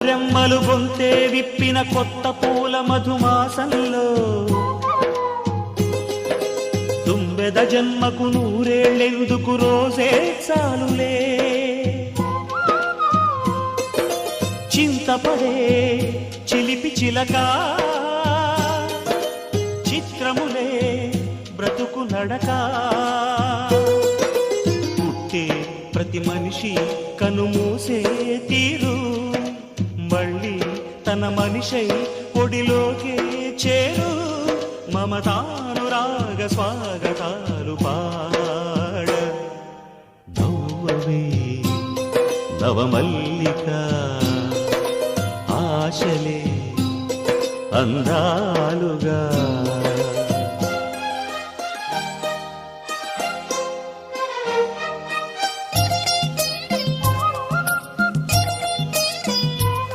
రెమ్మలు గొంతే విప్పిన కొత్త పూల మధుమాసంలో తుంబెద జన్మకు నూరేళ్ళెందుకు రోజే చాలులే చింతపడే చిలిపి చిలక చిత్రములే బ్రతుకు నడక పుట్టే ప్రతి మనిషి కనుమూసే తీరు మళ్ళీ తన మనిషై ఒడిలోకే చేరు మమతానురాగ స్వాగతాలు పాడ నవ్వవే నవమల్లిక ఆశలే అందాలుగా